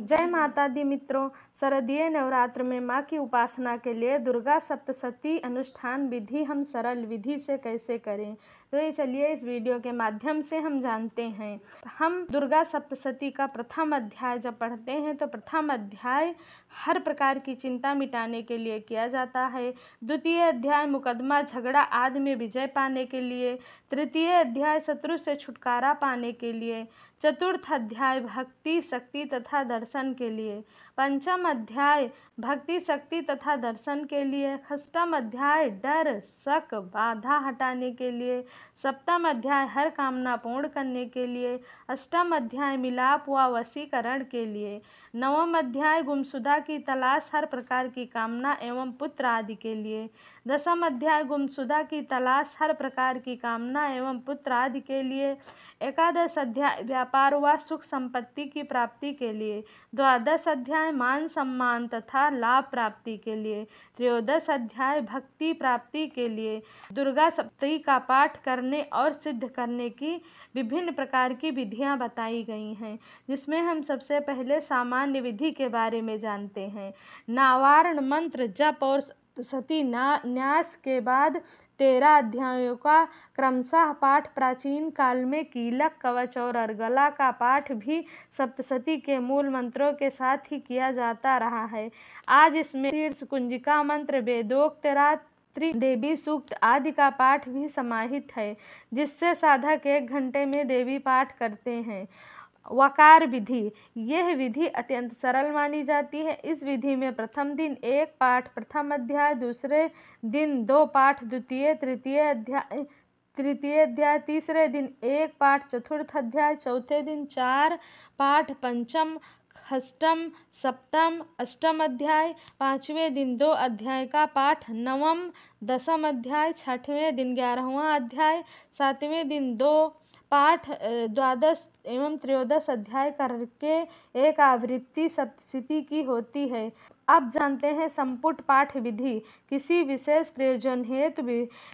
जय माता दी मित्रों, शारदीय नवरात्र में माँ की उपासना के लिए दुर्गा सप्तशती अनुष्ठान विधि हम सरल विधि से कैसे करें, तो ये चलिए इस वीडियो के माध्यम से हम जानते हैं। हम दुर्गा सप्तशती का प्रथम अध्याय जब पढ़ते हैं तो प्रथम अध्याय हर प्रकार की चिंता मिटाने के लिए किया जाता है। द्वितीय अध्याय मुकदमा झगड़ा आदि में विजय पाने के लिए। तृतीय अध्याय शत्रु से छुटकारा पाने के लिए। चतुर्थ अध्याय भक्ति शक्ति तथा दर्शन के लिए। पंचम अध्याय भक्ति शक्ति तथा दर्शन के लिए। षष्ठम अध्याय डर शक बाधा हटाने के लिए। सप्तम अध्याय हर कामना पूर्ण करने के लिए। अष्टम अध्याय मिलाप व वशीकरण के लिए। नवम अध्याय गुमशुदा की तलाश हर प्रकार की कामना एवं पुत्र आदि के लिए। दसम अध्याय गुमशुदा की तलाश हर प्रकार की कामना एवं पुत्र आदि के लिए। एकादश अध्याय व्यापार व सुख संपत्ति की प्राप्ति के लिए। द्वादश अध्याय मान सम्मान तथा लाभ प्राप्ति के लिए। त्रयोदश अध्याय भक्ति प्राप्ति के लिए। दुर्गा सप्तशती का पाठ करने और सिद्ध करने की विभिन्न प्रकार की विधियां बताई गई हैं, जिसमें हम सबसे पहले सामान्य विधि के बारे में जानते हैं। नावारण मंत्र जप और सती न्यास के बाद 13 अध्यायों का क्रमशः पाठ। प्राचीन काल में कीलक कवच और अर्गला का पाठ भी सप्तशती के मूल मंत्रों के साथ ही किया जाता रहा है। आज इसमें शीर्ष कुंजिका मंत्र वेदोक्त रात्रि देवी सूक्त आदि का पाठ भी समाहित है, जिससे साधक 1 घंटे में देवी पाठ करते हैं। वकार विधि, यह विधि अत्यंत सरल मानी जाती है। इस विधि में प्रथम दिन 1 पाठ प्रथम अध्याय, दूसरे दिन 2 पाठ द्वितीय तृतीय अध्याय, तीसरे दिन 1 पाठ चतुर्थ अध्याय, चौथे दिन 4 पाठ पंचम षष्ठम सप्तम अष्टम अध्याय, 5वें दिन 2 अध्याय का पाठ, नवम दसम अध्याय, 6वें दिन 11वां अध्याय, 7वें दिन 2 पाठ द्वादश एवं त्रयोदश अध्याय करके एक आवृत्ति सप्तशती की होती है। अब जानते हैं संपुट पाठ विधि। किसी विशेष प्रयोजन हेतु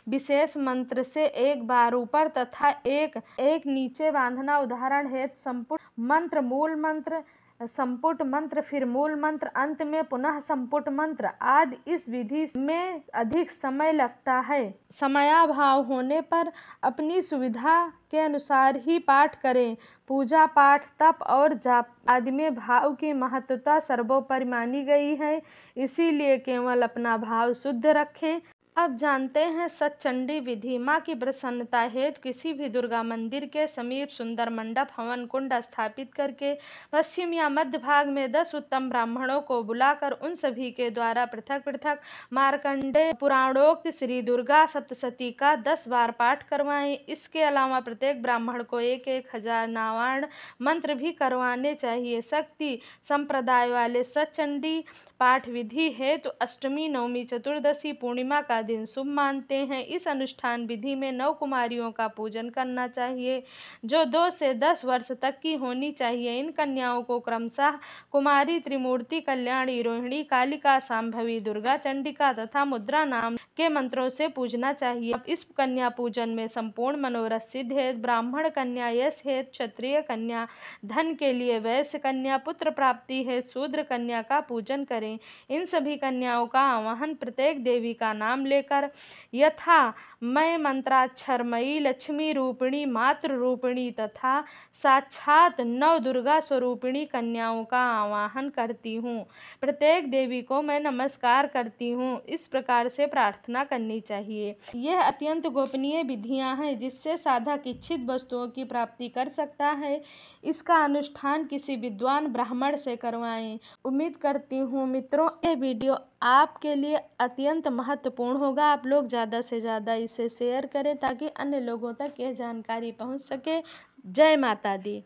विशेष मंत्र से 1 बार ऊपर तथा एक नीचे बांधना। उदाहरण हेतु संपुट मंत्र, मूल मंत्र, संपुट मंत्र, फिर मूल मंत्र, अंत में पुनः संपुट मंत्र आदि। इस विधि में अधिक समय लगता है। समयाभाव होने पर अपनी सुविधा के अनुसार ही पाठ करें। पूजा पाठ तप और जाप आदि में भाव की महत्वता सर्वोपरि मानी गई है, इसीलिए केवल अपना भाव शुद्ध रखें। अब जानते हैं सतचंडी विधि। माँ की प्रसन्नता हेतु किसी भी दुर्गा मंदिर के समीप सुंदर मंडप हवन कुंड स्थापित करके पश्चिम या मध्य भाग में 10 उत्तम ब्राह्मणों को बुलाकर उन सभी के द्वारा पृथक पृथक मार्कंडेय पुराणोक्त श्री दुर्गा सप्तशती का 10 बार पाठ करवाएं। इसके अलावा प्रत्येक ब्राह्मण को 1000 नावार्ण मंत्र भी करवाने चाहिए। शक्ति संप्रदाय वाले सतचंडी पाठ विधि हेतु अष्टमी नवमी चतुर्दशी पूर्णिमा का दिन शुभ मानते हैं। इस अनुष्ठान विधि में 9 कुमारियों का पूजन करना चाहिए, जो 2 से 10 वर्ष तक की होनी चाहिए। इन कन्याओं को क्रमशः कुमारी, त्रिमूर्ति, कल्याणी, रोहिणी, कालिका, शांभवी, दुर्गा, चंडिका तथा मुद्रा नाम के मंत्रों से पूजना चाहिए। इस कन्या पूजन में संपूर्ण मनोरथ सिद्ध हेतु ब्राह्मण कन्या, यश हेतु क्षत्रिय कन्या, धन के लिए वैश्य कन्या, पुत्र प्राप्ति हेतु शूद्र कन्या का पूजन करें। इन सभी कन्याओं का आवाहन प्रत्येक देवी का नाम लेकर यथा मैं मंत्राक्षरमयी, लक्ष्मी रूपिणी, मातृ रूपिणी तथा साक्षात 9 दुर्गा स्वरूपिणी कन्याओं का आवाहन करती हूँ। प्रत्येक देवी को मैं नमस्कार करती हूँ। इस प्रकार से प्रार्थना करनी चाहिए। यह अत्यंत गोपनीय विधियां हैं, जिससे साधक इच्छित वस्तुओं की प्राप्ति कर सकता है। इसका अनुष्ठान किसी विद्वान ब्राह्मण से करवाएं। उम्मीद करती हूँ मित्रों यह वीडियो आपके लिए अत्यंत महत्वपूर्ण होगा। आप लोग ज़्यादा से ज़्यादा इसे शेयर करें ताकि अन्य लोगों तक यह जानकारी पहुँच सके। जय माता दी।